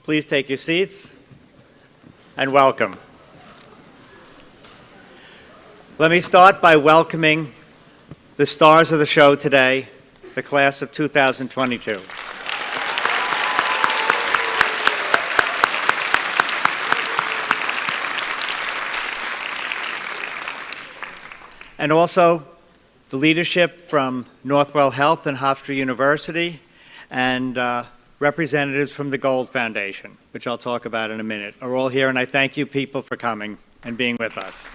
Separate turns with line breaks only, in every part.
Please take your seats and welcome. Let me start by welcoming the stars of the show today, the class of 2022. And also the leadership from Northwell Health and Hofstra University and representatives from the Gold Foundation, which I'll talk about in a minute, are all here, and I thank you people for coming and being with us.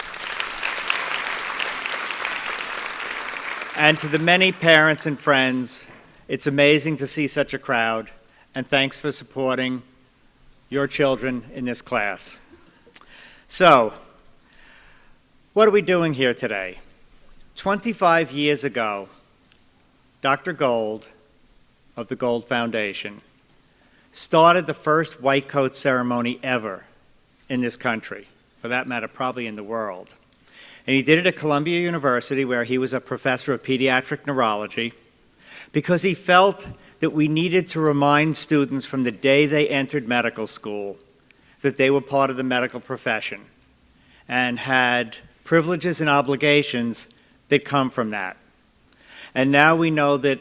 And to the many parents and friends, it's amazing to see such a crowd, and thanks for supporting your children in this class. So, what are we doing here today? 25 years ago, Dr. Gold of the Gold Foundation started the first white coat ceremony ever in this country, for that matter, probably in the world. And he did it at Columbia University, where he was a professor of pediatric neurology, because he felt that we needed to remind students from the day they entered medical school that they were part of the medical profession and had privileges and obligations that come from that. And now we know that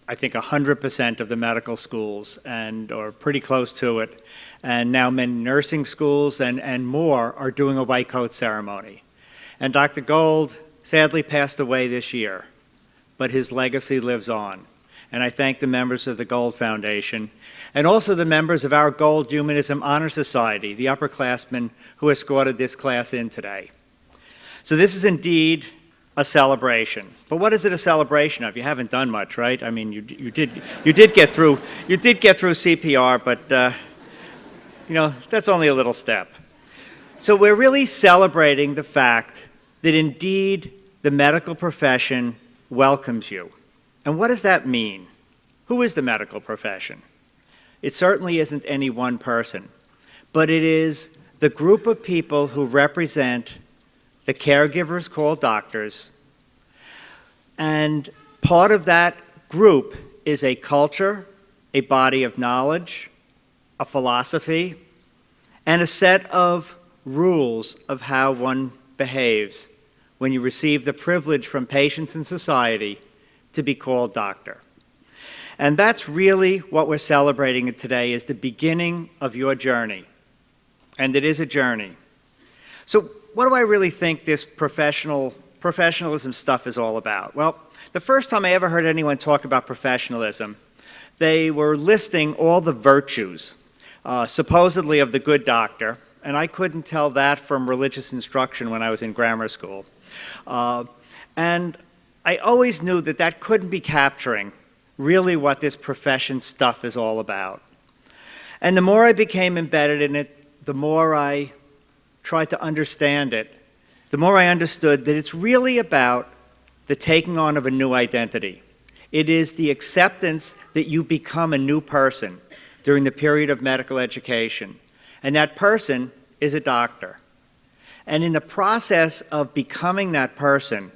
I think 100% of the medical schools, or pretty close to it, and now many nursing schools and more are doing a white coat ceremony. And Dr. Gold sadly passed away this year, but his legacy lives on. And I thank the members of the Gold Foundation and also the members of our Gold Humanism Honor Society, the upperclassmen who escorted this class in today. So this is indeed a celebration. But what is it a celebration of? You haven't done much, right? I mean, you did get through CPR, but you know, that's only a little step. So we're really celebrating the fact that indeed the medical profession welcomes you. And what does that mean? Who is the medical profession? It certainly isn't any one person, but it is the group of people who represent the caregivers called doctors, and part of that group is a culture, a body of knowledge, a philosophy, and a set of rules of how one behaves when you receive the privilege from patients and society to be called doctor. And that's really what we're celebrating today, is the beginning of your journey. And it is a journey. So what do I really think this professionalism stuff is all about? Well, the first time I ever heard anyone talk about professionalism, they were listing all the virtues, supposedly of the good doctor, and I couldn't tell that from religious instruction when I was in grammar school. And I always knew that that couldn't be capturing really what this profession stuff is all about. And the more I became embedded in it, the more I tried to understand it, the more I understood that it's really about the taking on of a new identity. It is the acceptance that you become a new person during the period of medical education. And that person is a doctor. And in the process of becoming that person,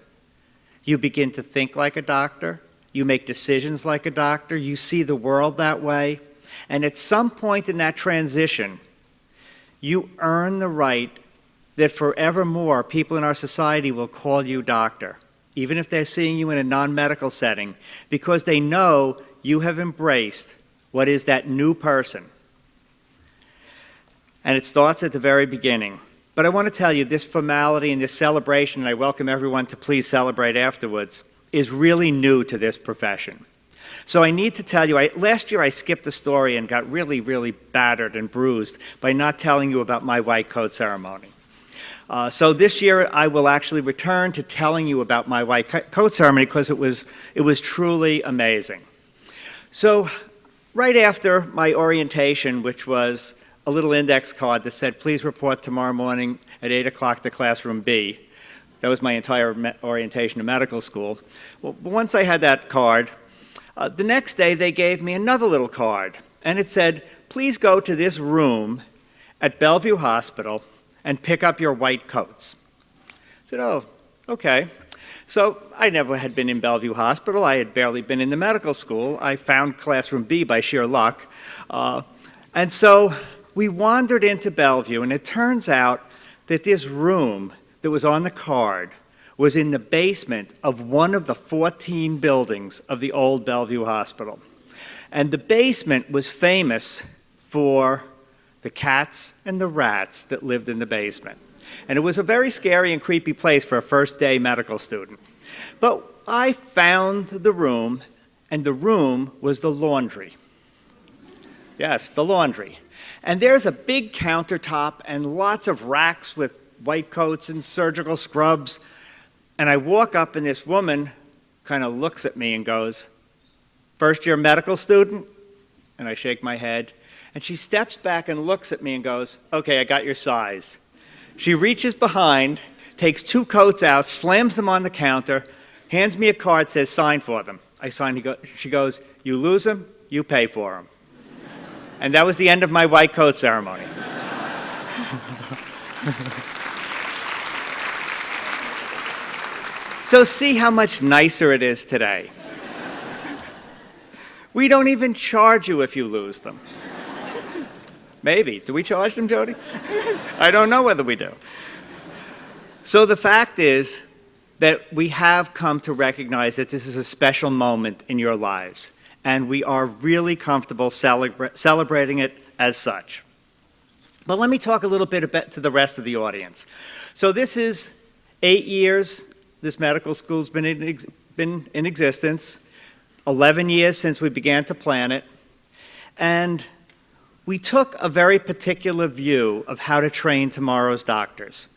you begin to think like a doctor, you make decisions like a doctor, you see the world that way, and at some point in that transition, you earn the right that forevermore people in our society will call you doctor, even if they're seeing you in a non-medical setting, because they know you have embraced what is that new person. And it starts at the very beginning. But I want to tell you, this formality and this celebration, and I welcome everyone to please celebrate afterwards, is really new to this profession. So I need to tell you, last year I skipped a story and got really, really battered and bruised by not telling you about my white coat ceremony. So this year I will actually return to telling you about my white coat ceremony, because it was truly amazing. So right after my orientation, which was a little index card that said, please report tomorrow morning at 8 o'clock to classroom B. That was my entire orientation to medical school. Well, once I had that card, the next day they gave me another little card, and it said, please go to this room at Bellevue Hospital and pick up your white coats. I said, oh, okay. So I never had been in Bellevue Hospital. I had barely been in the medical school. I found classroom B by sheer luck. And so we wandered into Bellevue, and it turns out that this room that was on the card was in the basement of one of the 14 buildings of the old Bellevue Hospital. And the basement was famous for the cats and the rats that lived in the basement. And it was a very scary and creepy place for a first-day medical student. But I found the room, and the room was the laundry. Yes, the laundry. And there's a big countertop and lots of racks with white coats and surgical scrubs. And I walk up, and this woman kind of looks at me and goes, "First-year medical student?" And I shake my head. And she steps back and looks at me and goes, "Okay, I got your size." She reaches behind, takes 2 coats out, slams them on the counter, hands me a card, says, "Sign for them." I sign. She goes, "You lose them, you pay for them." And that was the end of my white coat ceremony. So see how much nicer it is today. We don't even charge you if you lose them. Maybe. Do we charge them, Jody? I don't know whether we do. So the fact is that we have come to recognize that this is a special moment in your lives, and we are really comfortable celebrating it as such. But let me talk a little bit to the rest of the audience. So this is 8 years this medical school's been in existence, 11 years since we began to plan it, and we took a very particular view of how to train tomorrow's doctors.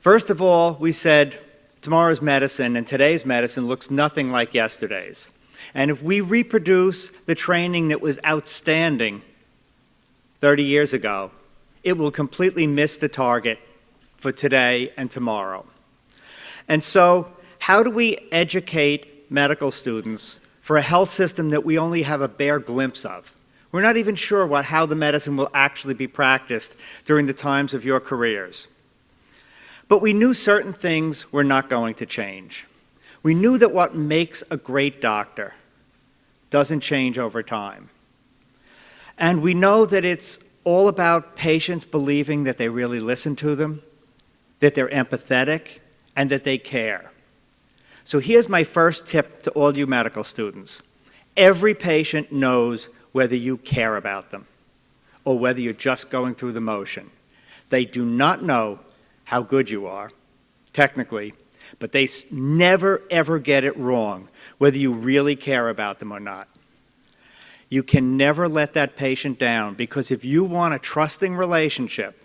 First of all, we said tomorrow's medicine and today's medicine looks nothing like yesterday's. And if we reproduce the training that was outstanding 30 years ago, it will completely miss the target for today and tomorrow. And so, how do we educate medical students for a health system that we only have a bare glimpse of? We're not even sure how the medicine will actually be practiced during the times of your careers. But we knew certain things were not going to change. We knew that what makes a great doctor doesn't change over time. And we know that it's all about patients believing that they really listen to them, that they're empathetic, and that they care. So here's my first tip to all you medical students. Every patient knows whether you care about them or whether you're just going through the motion. They do not know how good you are, technically, but they never, ever get it wrong, whether you really care about them or not. You can never let that patient down, because if you want a trusting relationship,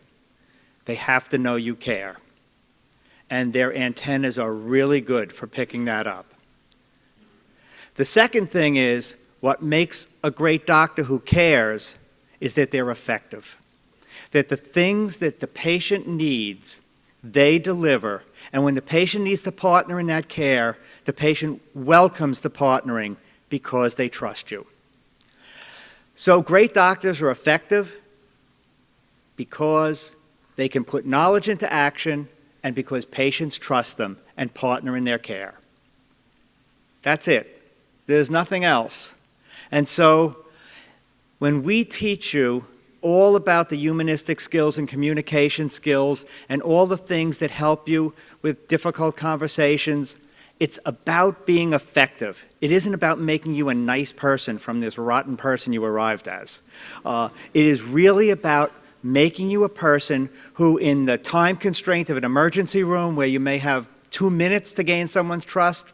they have to know you care. And their antennas are really good for picking that up. The second thing is, what makes a great doctor who cares is that they're effective. That the things that the patient needs, they deliver. And when the patient needs to partner in that care, the patient welcomes the partnering because they trust you. So great doctors are effective because they can put knowledge into action and because patients trust them and partner in their care. That's it. There's nothing else. And so when we teach you all about the humanistic skills and communication skills and all the things that help you with difficult conversations, it's about being effective. It isn't about making you a nice person from this rotten person you arrived as. It is really about making you a person who, in the time constraint of an emergency room where you may have 2 minutes to gain someone's trust,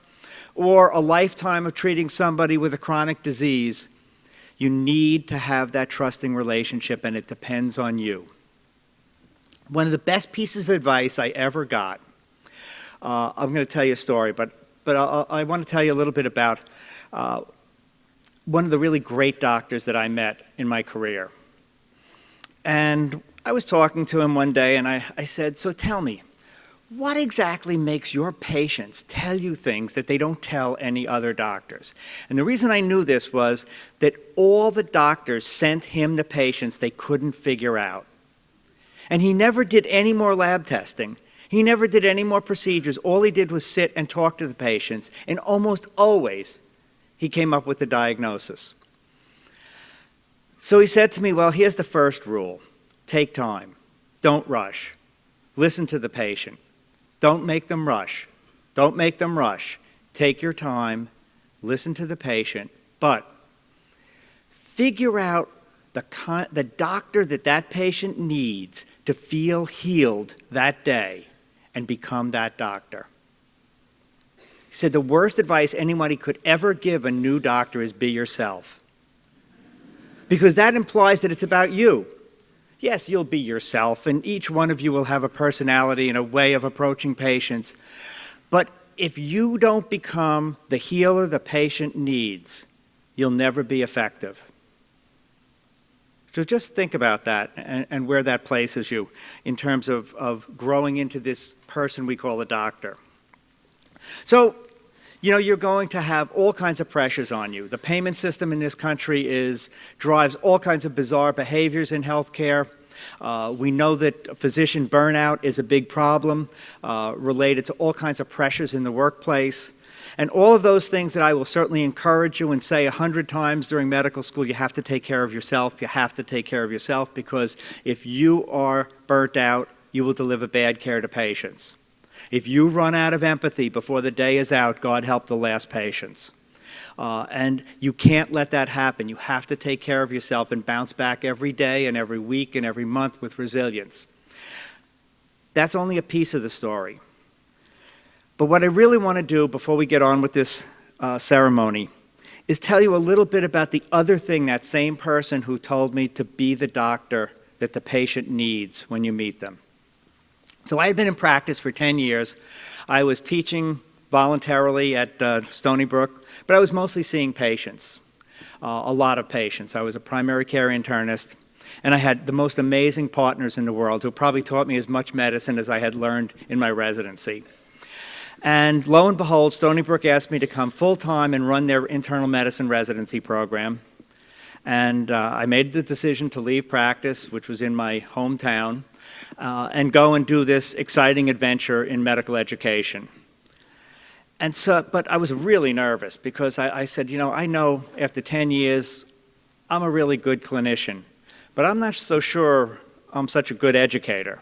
or a lifetime of treating somebody with a chronic disease, you need to have that trusting relationship, and it depends on you. One of the best pieces of advice I ever got, I'm going to tell you a story, but I want to tell you a little bit about one of the really great doctors that I met in my career. And I was talking to him one day, and I said, "So tell me, what exactly makes your patients tell you things that they don't tell any other doctors?" And the reason I knew this was that all the doctors sent him the patients they couldn't figure out. And he never did any more lab testing. He never did any more procedures. All he did was sit and talk to the patients, and almost always he came up with the diagnosis. So he said to me, well, here's the first rule. Take time. Don't rush. Listen to the patient. Don't make them rush. Don't make them rush. Take your time. Listen to the patient. But figure out the doctor that patient needs to feel healed that day and become that doctor. He said the worst advice anybody could ever give a new doctor is be yourself. Because that implies that it's about you. Yes, you'll be yourself, and each one of you will have a personality and a way of approaching patients. But if you don't become the healer the patient needs, you'll never be effective. So just think about that and where that places you in terms of growing into this person we call a doctor. So, you're going to have all kinds of pressures on you. The payment system in this country drives all kinds of bizarre behaviors in healthcare. We know that physician burnout is a big problem related to all kinds of pressures in the workplace. And all of those things that I will certainly encourage you and say 100 times during medical school, you have to take care of yourself. You have to take care of yourself, because if you are burnt out, you will deliver bad care to patients. If you run out of empathy before the day is out, God help the last patients. And you can't let that happen. You have to take care of yourself and bounce back every day and every week and every month with resilience. That's only a piece of the story. But what I really want to do before we get on with this ceremony is tell you a little bit about the other thing that same person who told me to be the doctor that the patient needs when you meet them. So I had been in practice for 10 years. I was teaching voluntarily at Stony Brook, but I was mostly seeing patients, a lot of patients. I was a primary care internist, and I had the most amazing partners in the world who probably taught me as much medicine as I had learned in my residency. And lo and behold, Stony Brook asked me to come full-time and run their internal medicine residency program. And I made the decision to leave practice, which was in my hometown, and go and do this exciting adventure in medical education. And so, but I was really nervous because I said, I know after 10 years, I'm a really good clinician, but I'm not so sure I'm such a good educator.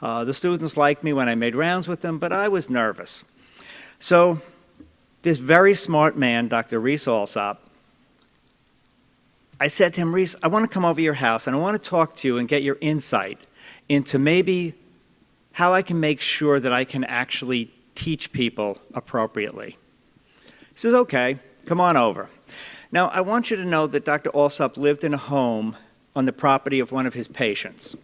The students liked me when I made rounds with them, but I was nervous. So this very smart man, Dr. Reese Alsop, I said to him, Reese, I want to come over to your house and I want to talk to you and get your insight into maybe how I can make sure that I can actually teach people appropriately. He says, okay, come on over. Now, I want you to know that Dr. Alsop lived in a home on the property of one of his patients.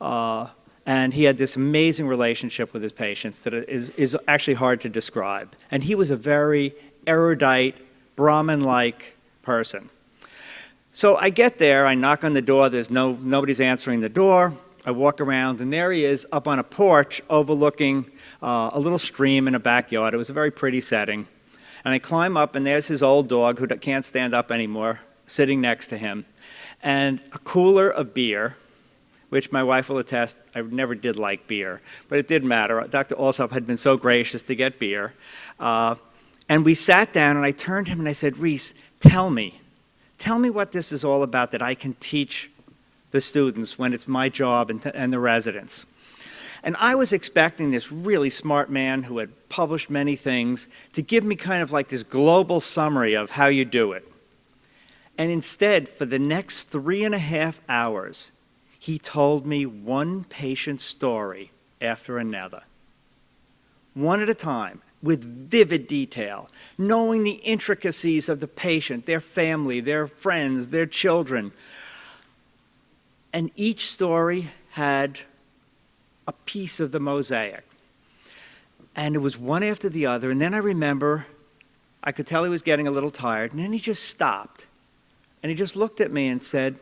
And he had this amazing relationship with his patients that is actually hard to describe. And he was a very erudite, Brahmin-like person. So I get there, I knock on the door, nobody's answering the door. I walk around, and there he is up on a porch overlooking a little stream in a backyard. It was a very pretty setting. And I climb up, and there's his old dog, who can't stand up anymore, sitting next to him. And a cooler of beer, which my wife will attest, I never did like beer, but it didn't matter. Dr. Alsop had been so gracious to get beer. And we sat down, and I turned to him, and I said, Reese, tell me what this is all about that I can teach the students when it's my job and the residents. And I was expecting this really smart man who had published many things to give me kind of like this global summary of how you do it. And instead, for the next 3.5 hours, he told me one patient's story after another, one at a time, with vivid detail, knowing the intricacies of the patient, their family, their friends, their children. And each story had a piece of the mosaic. And it was one after the other. And then I remember, I could tell he was getting a little tired. And then he just stopped. And he just looked at me and said,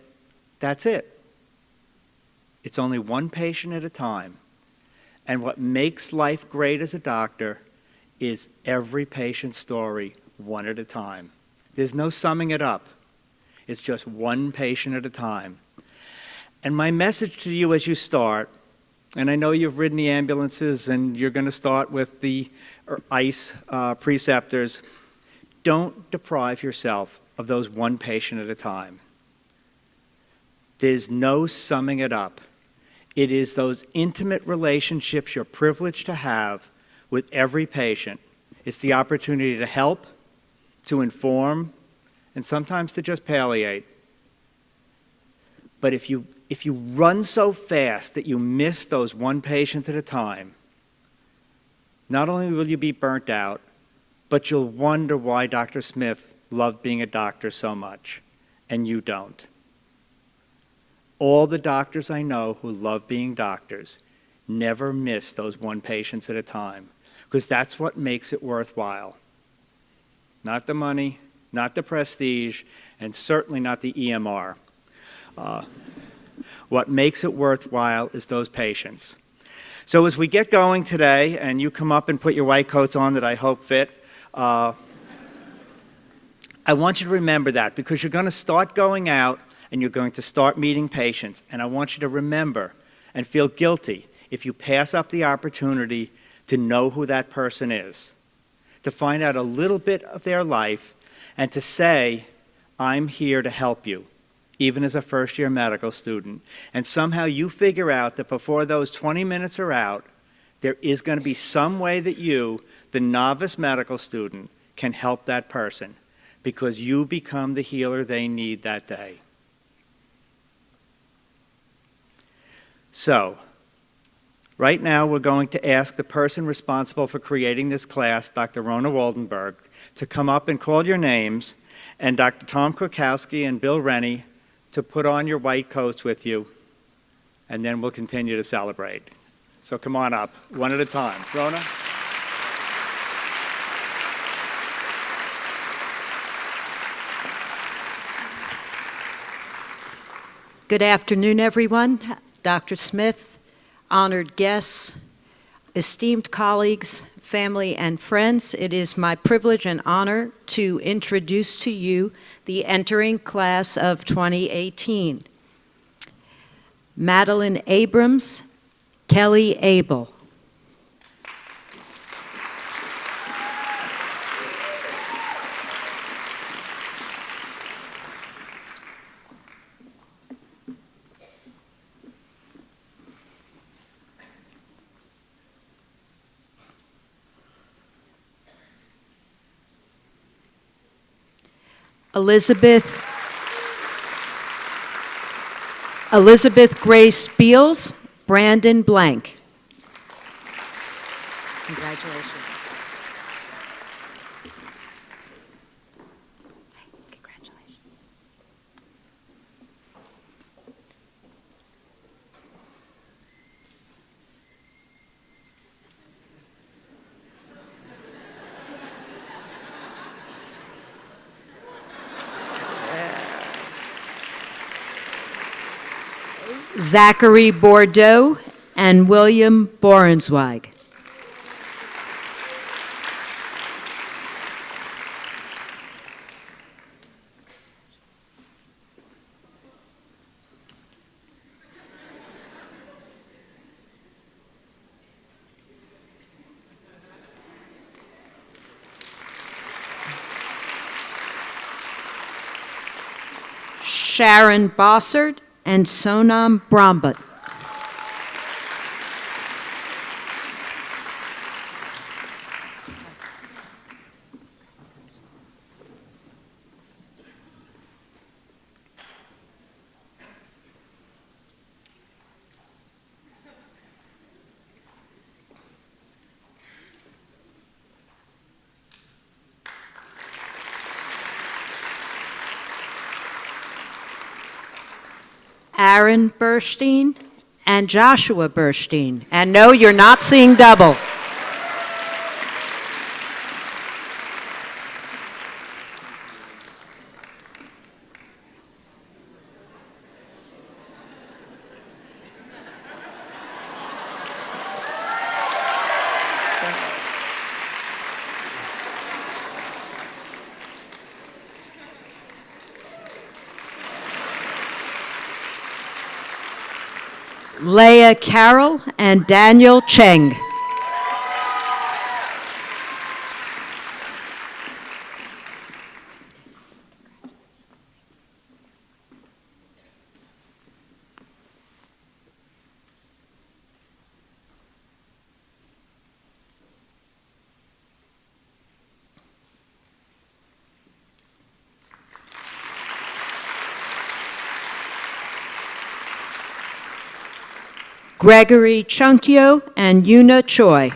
that's it. It's only one patient at a time. And what makes life great as a doctor is every patient's story, one at a time. There's no summing it up. It's just one patient at a time. And my message to you as you start, and I know you've ridden the ambulances and you're going to start with the ICE preceptors, don't deprive yourself of those one patient at a time. There's no summing it up. It is those intimate relationships you're privileged to have with every patient. It's the opportunity to help, to inform, and sometimes to just palliate. But if you run so fast that you miss those one patient at a time, not only will you be burnt out, but you'll wonder why Dr. Smith loved being a doctor so much, and you don't. All the doctors I know who love being doctors never miss those one patients at a time, because that's what makes it worthwhile. Not the money, not the prestige, and certainly not the EMR. What makes it worthwhile is those patients. So as we get going today, and you come up and put your white coats on that I hope fit, I want you to remember that, because you're going to start going out and you're going to start meeting patients. And I want you to remember and feel guilty if you pass up the opportunity to know who that person is, to find out a little bit of their life, and to say, I'm here to help you, even as a first-year medical student. And somehow you figure out that before those 20 minutes are out, there is going to be some way that you, the novice medical student, can help that person, because you become the healer they need that day. So, right now we're going to ask the person responsible for creating this class, Dr. Rona Waldenberg, to come up and call your names, and Dr. Tom Krakowski and Bill Rennie to put on your white coats with you, and then we'll continue to celebrate. So come on up, one at a time. Rona?
Good afternoon, everyone. Dr. Smith, honored guests, esteemed colleagues, family, and friends, it is my privilege and honor to introduce to you the entering class of 2018. Madeline Abrams, Kelly Abel. Elizabeth Grace Beals, Brandon Blank. Congratulations. Congratulations. Zachary Bordeaux and William Borenzweig. Sharon Bossard and Sonam Brahmbhatt. Aaron Burstein and Joshua Burstein. And no, you're not seeing double. Leah Carroll and Daniel Cheng. Gregory Chunkyo and Yuna Choi.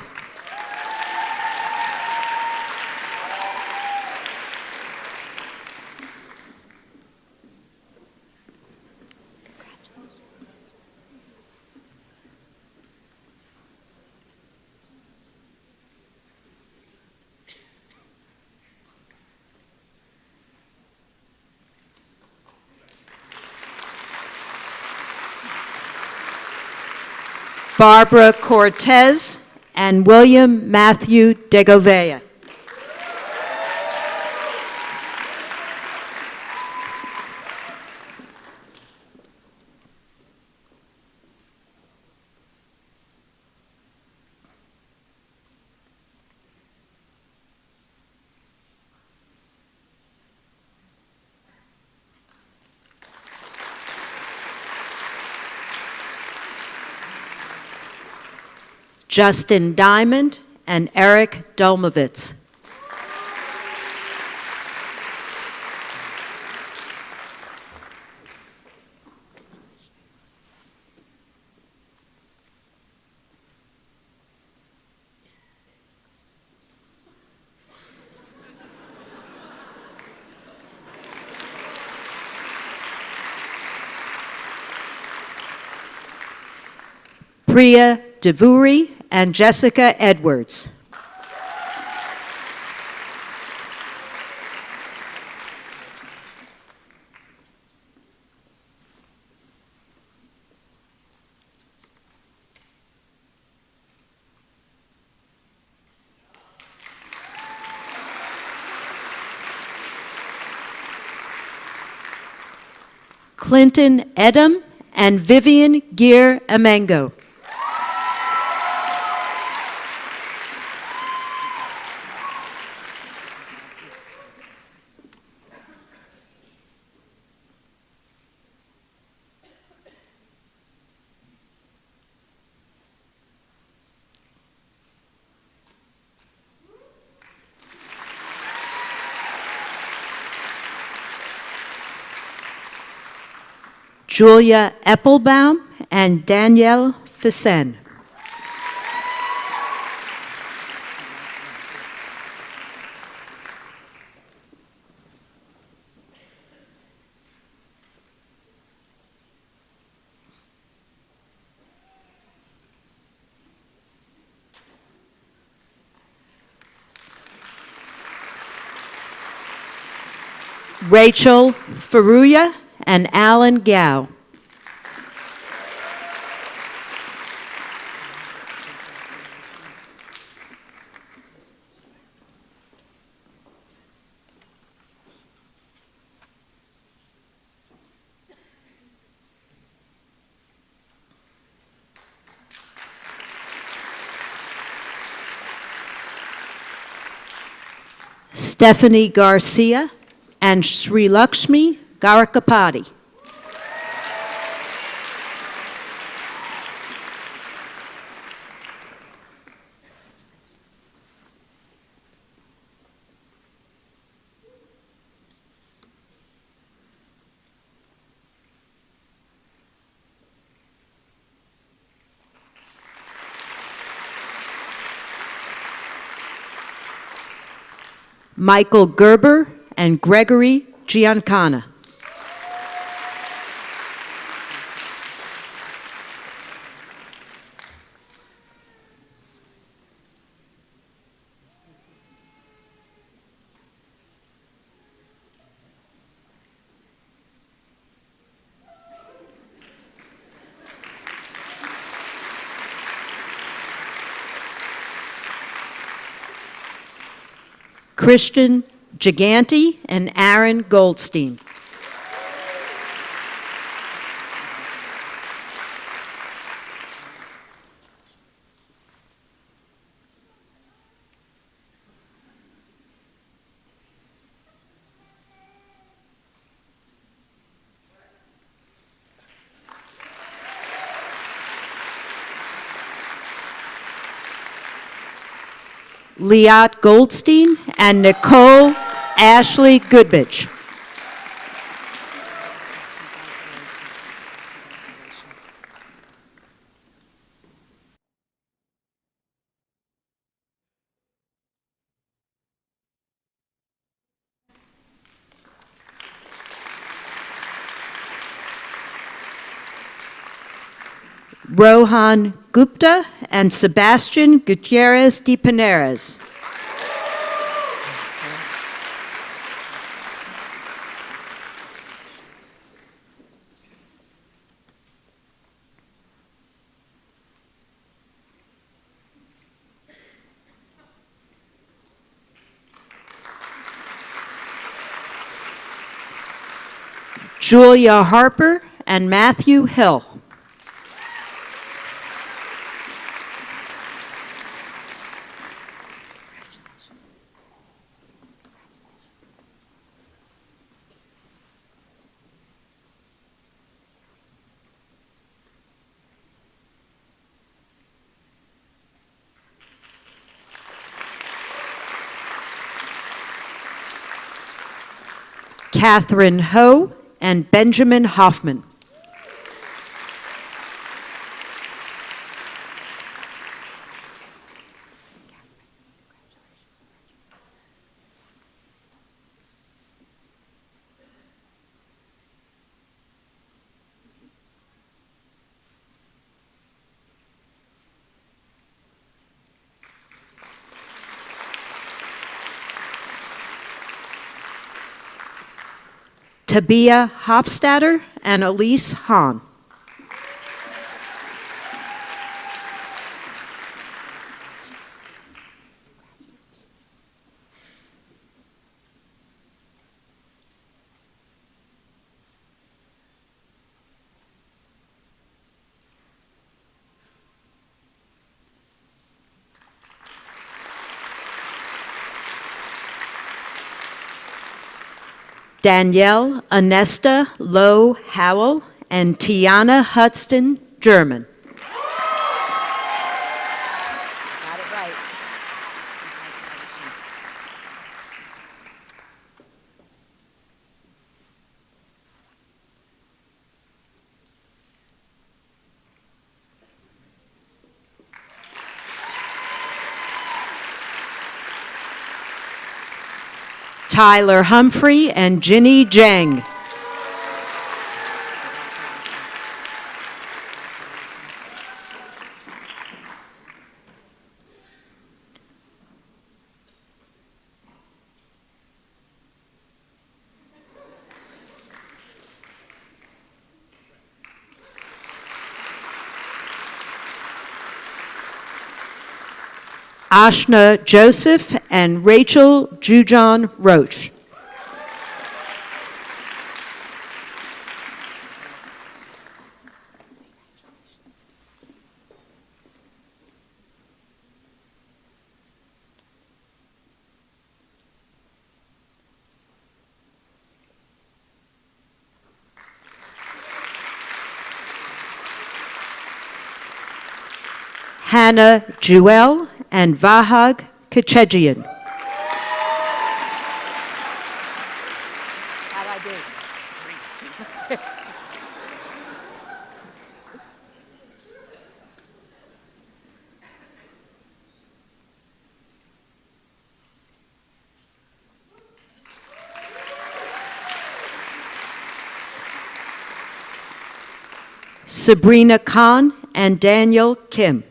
Barbara Cortez and William Matthew Degovea. Justin Diamond and Eric Dolmovitz. Priya Devuri and Jessica Edwards. Clinton Edom and Vivian Gear Amengo. Julia Eppelbaum and Danielle Fissen. Rachel Faruya and Alan Gao. Stephanie Garcia and Srilakshmi Garikapati. Michael Gerber and Gregory Giancana. Christian Giganti and Aaron Goldstein. Liat Goldstein and Nicole Ashley Goodbich. Rohan Gupta and Sebastian Gutierrez de Pineres. Julia Harper and Matthew Hill. Catherine Ho and Benjamin Hoffman. Tabia Hofstadter and Elise Hahn. Danielle Anesta Lowe Howell and Tiana Hudson German. Got it right. Tyler Humphrey and Ginny Jeng. Ashna Joseph and Rachel Jujon Roach. Hannah Jewell and Vahag Kachegian. How'd I do? Sabrina Khan and Daniel Kim.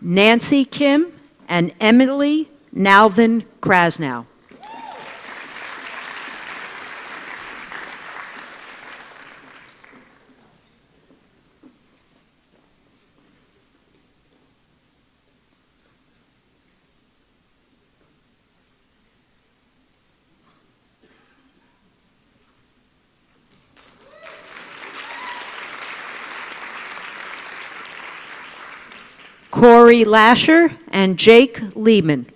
Nancy Kim and Emily Nalvin Krasnow. Corey Lasher and Jake Lehman.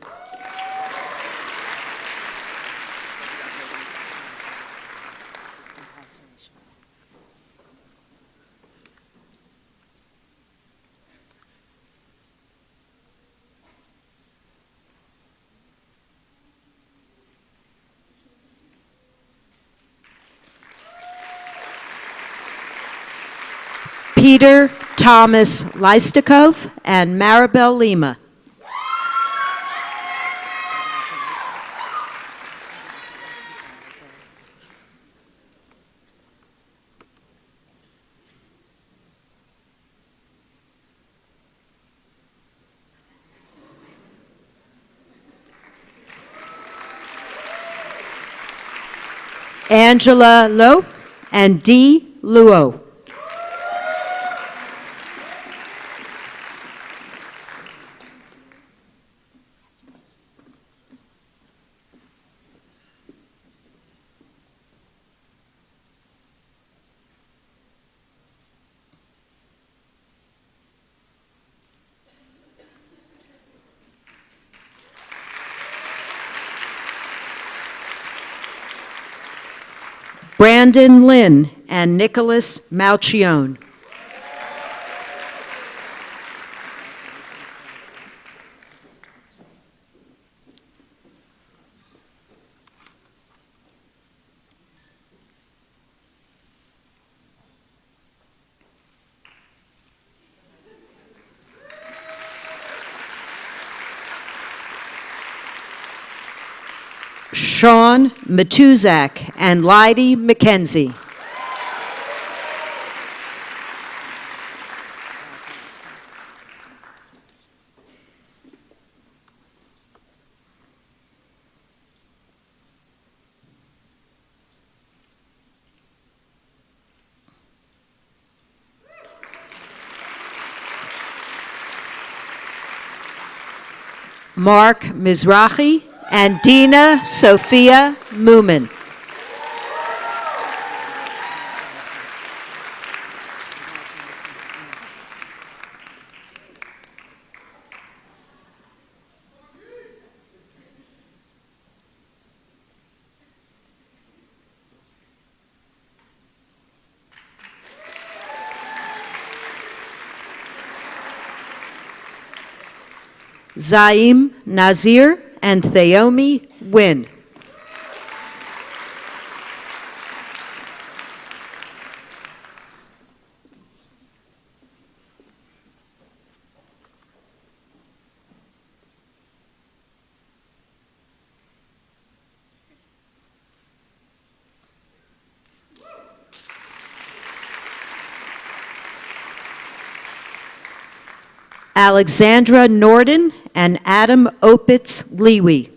Peter Thomas Leistikov and Maribel Lima. Angela Lowe and Dee Luo. Brandon Lynn and Nicholas Malchione. Sean Matuzak and Lydie McKenzie. Mark Mizrahi and Dina Sophia Moomin. Zaim Nazir and Theomi Wynn. Alexandra Norden and Adam Opitz Lewy.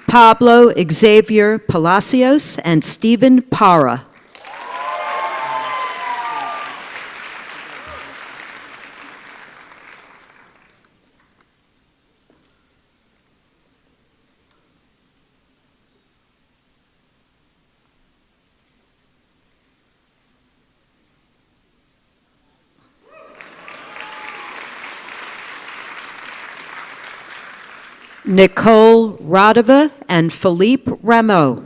Pablo Xavier Palacios and Stephen Para. Nicole Radova and Philippe Rameau.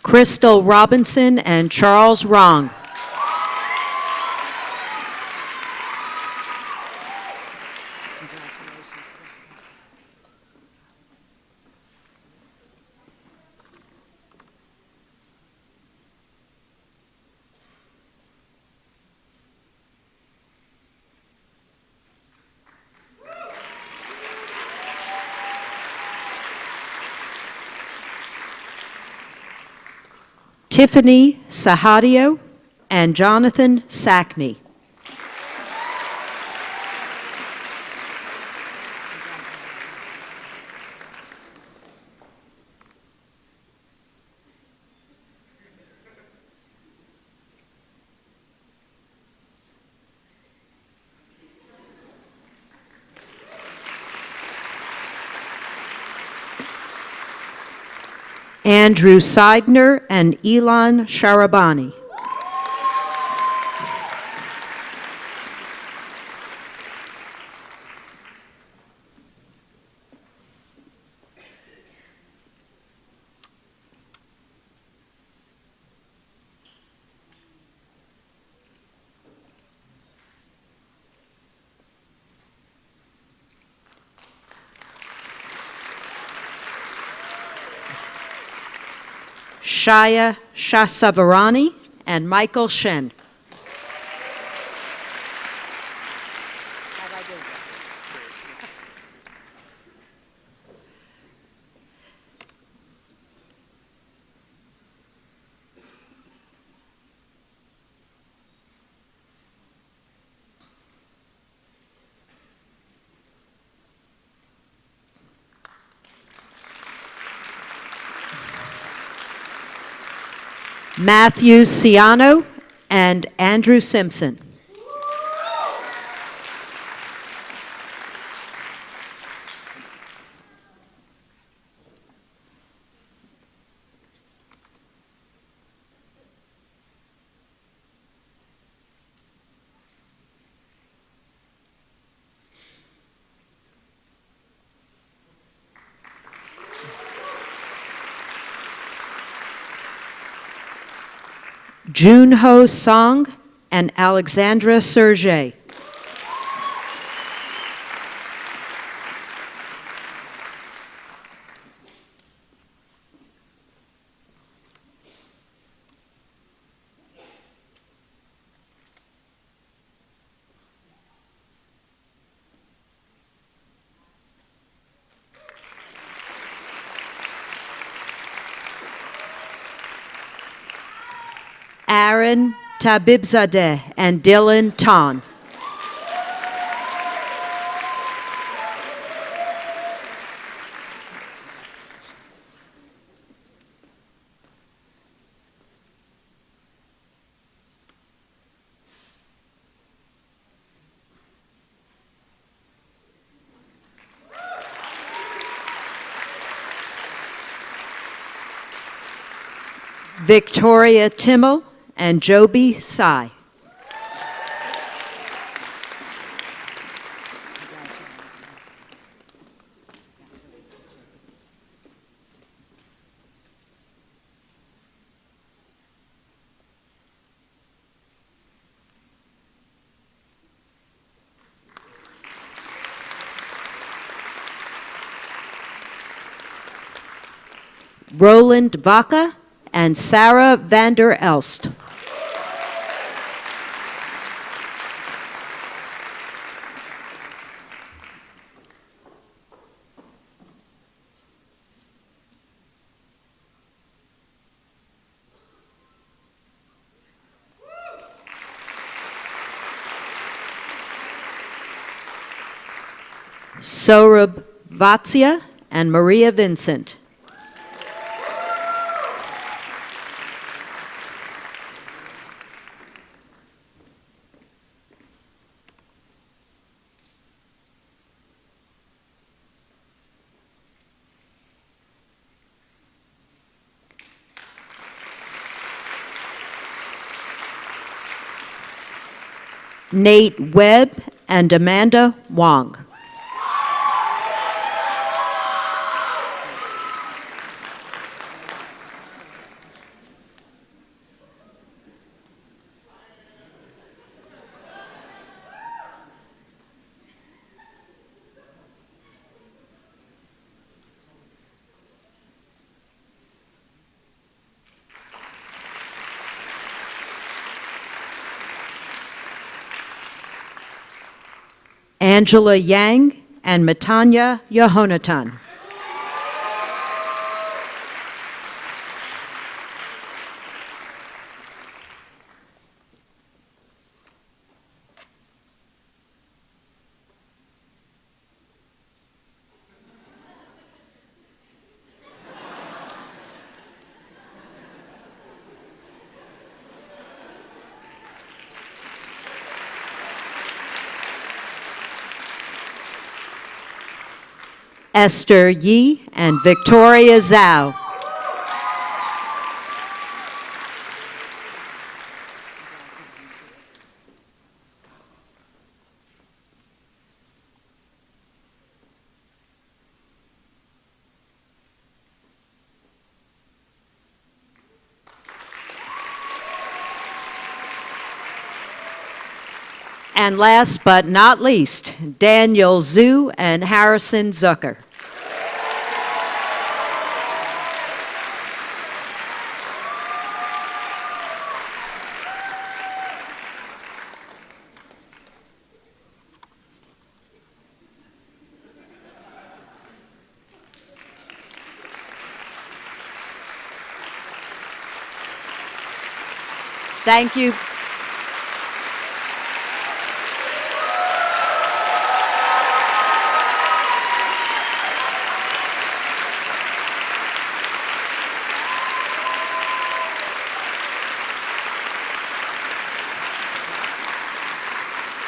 Crystal Robinson and Charles Rong. Tiffany Sahadio and Jonathan Sackney. Andrew Seidner and Elon Sharabani. Shaya Shasavarani and Michael Shen. Matthew Ciano and Andrew Simpson. Junho Song and Alexandra Sergey. Aaron Tabibzadeh and Dylan Ton. Victoria Timmel and Joby Sai. Roland Vaca and Sarah Vander Elst. Saurabh Vatsia and Maria Vincent. Nate Webb and Amanda Wong. Angela Yang and Matanya Yehonatan. Esther Yi and Victoria Zhao. And last but not least, Daniel Zhu and Harrison Zucker. Thank you.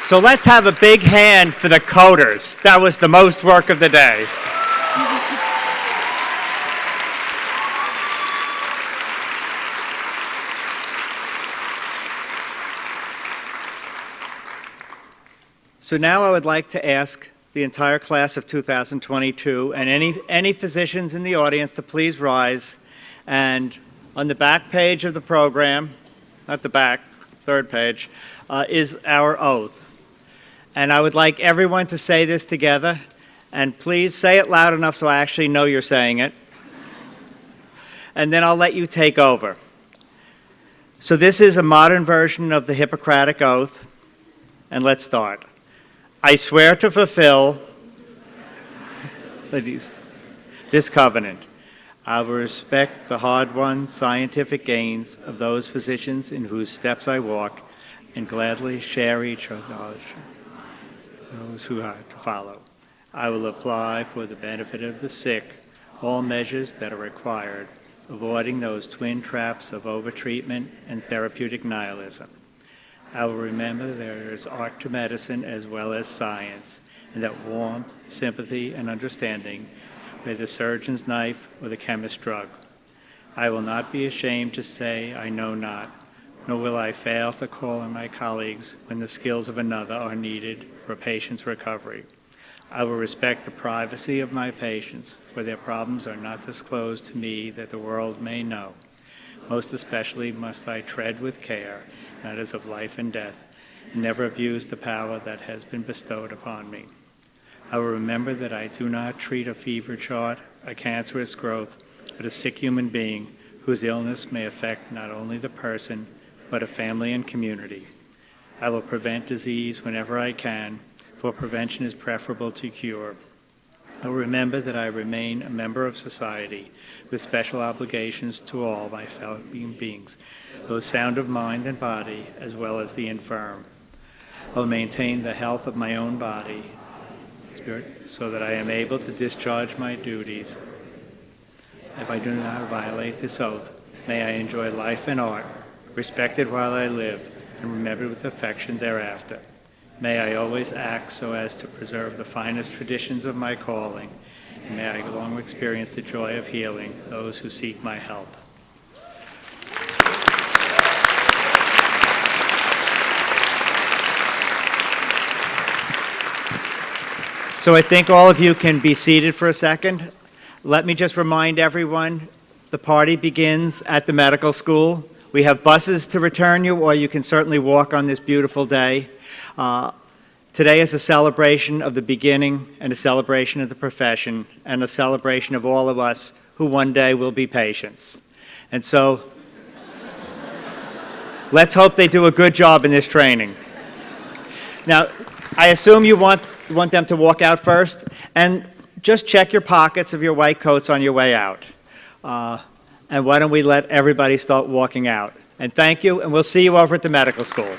So let's have a big hand for the coders. That was the most work of the day. So now I would like to ask the entire class of 2022 and any physicians in the audience to please rise. And on the back page of the program, not the back, third page, is our oath. And I would like everyone to say this together. And please say it loud enough so I actually know you're saying it. And then I'll let you take over. So this is a modern version of the Hippocratic Oath. And let's start. I swear to fulfill, ladies, this covenant. I will respect the hard-won scientific gains of those physicians in whose steps I walk, and gladly share each knowledge those who are to follow. I will apply for the benefit of the sick all measures that are required, avoiding those twin traps of overtreatment and therapeutic nihilism. I will remember there is art to medicine as well as science, and that warmth, sympathy, and understanding were the surgeon's knife or the chemist's drug. I will not be ashamed to say I know not, nor will I fail to call on my colleagues when the skills of another are needed for a patient's recovery. I will respect the privacy of my patients, for their problems are not disclosed to me that the world may know. Most especially must I tread with care matters of life and death, and never abuse the power that has been bestowed upon me. I will remember that I do not treat a fever chart, a cancerous growth, but a sick human being whose illness may affect not only the person, but a family and community. I will prevent disease whenever I can, for prevention is preferable to cure. I will remember that I remain a member of society with special obligations to all my fellow beings, those sound of mind and body, as well as the infirm. I will maintain the health of my own body, spirit, so that I am able to discharge my duties. If I do not violate this oath, may I enjoy life and art, respected while I live, and remembered with affection thereafter. May I always act so as to preserve the finest traditions of my calling, and may I long experience the joy of healing those who seek my help. So I think all of you can be seated for a second. Let me just remind everyone, the party begins at the medical school. We have buses to return you, or you can certainly walk on this beautiful day. Today is a celebration of the beginning and a celebration of the profession and a celebration of all of us who one day will be patients. And so let's hope they do a good job in this training. Now, I assume you want them to walk out first, and just check your pockets of your white coats on your way out. And why don't we let everybody start walking out? And thank you, and we'll see you over at the medical school.